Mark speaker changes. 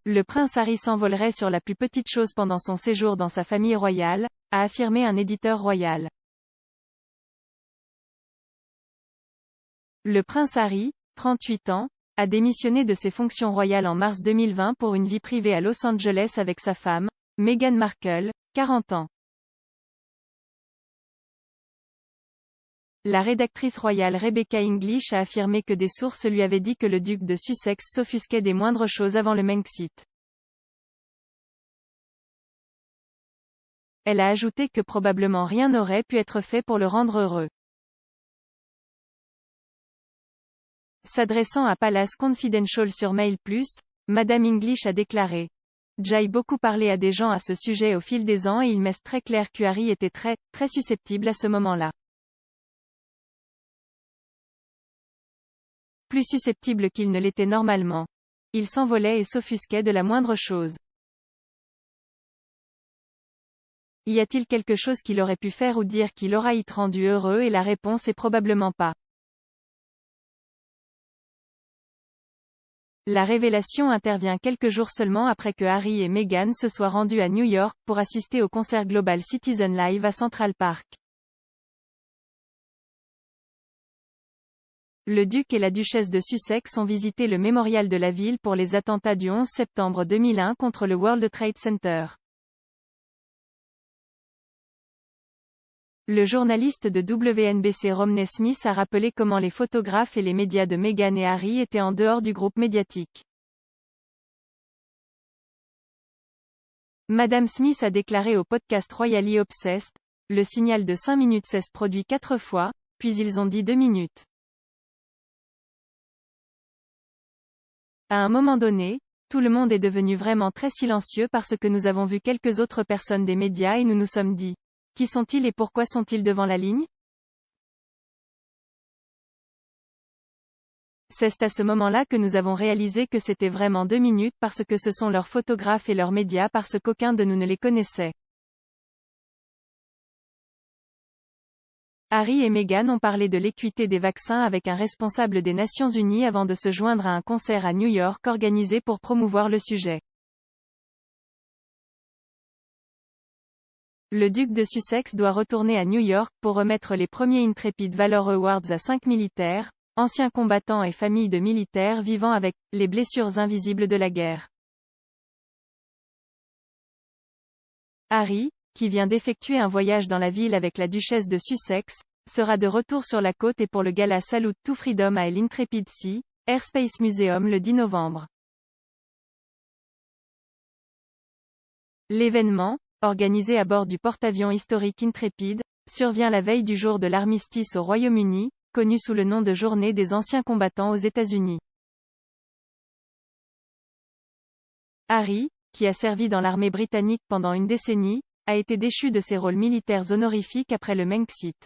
Speaker 1: Le prince Harry s'envolerait sur la plus petite chose pendant son séjour dans sa famille royale, a affirmé un éditeur royal. Le prince Harry, 38 ans, a démissionné de ses fonctions royales en mars 2020 pour une vie privée à Los Angeles avec sa femme, Meghan Markle, 40 ans. La rédactrice royale Rebecca English a affirmé que des sources lui avaient dit que le duc de Sussex s'offusquait des moindres choses avant le Brexit. Elle a ajouté que probablement rien n'aurait pu être fait pour le rendre heureux. S'adressant à Palace Confidential sur Mail+, Madame English a déclaré: J'ai beaucoup parlé à des gens à ce sujet au fil des ans et il m'est très clair que Harry était très, très susceptible à ce moment-là. Plus susceptible qu'il ne l'était normalement. Il s'envolait et s'offusquait de la moindre chose. Y a-t-il quelque chose qu'il aurait pu faire ou dire qui l'aura rendu heureux et la réponse est probablement pas. La révélation intervient quelques jours seulement après que Harry et Meghan se soient rendus à New York pour assister au concert Global Citizen Live à Central Park. Le duc et la duchesse de Sussex ont visité le mémorial de la ville pour les attentats du 11 septembre 2001 contre le World Trade Center. Le journaliste de WNBC Romney Smith a rappelé comment les photographes et les médias de Meghan et Harry étaient en dehors du groupe médiatique. Madame Smith a déclaré au podcast Royally Obsessed: le signal de 5 minutes s'est produit 4 fois, puis ils ont dit 2 minutes. À un moment donné, tout le monde est devenu vraiment très silencieux parce que nous avons vu quelques autres personnes des médias et nous nous sommes dit: qui sont-ils et pourquoi sont-ils devant la ligne? C'est à ce moment-là que nous avons réalisé que c'était vraiment 2 minutes parce que ce sont leurs photographes et leurs médias parce qu'aucun de nous ne les connaissait. Harry et Meghan ont parlé de l'équité des vaccins avec un responsable des Nations Unies avant de se joindre à un concert à New York organisé pour promouvoir le sujet. Le duc de Sussex doit retourner à New York pour remettre les premiers Intrepid Valor Awards à 5 militaires, anciens combattants et familles de militaires vivant avec les blessures invisibles de la guerre. Harry, qui vient d'effectuer un voyage dans la ville avec la duchesse de Sussex, sera de retour sur la côte et pour le gala Salute to Freedom à l'Intrepid Sea Airspace Museum le 10 novembre. L'événement, organisé à bord du porte-avions historique Intrepid, survient la veille du jour de l'armistice au Royaume-Uni, connu sous le nom de Journée des anciens combattants aux États-Unis. Harry, qui a servi dans l'armée britannique pendant une décennie, a été déchu de ses rôles militaires honorifiques après le Brexit.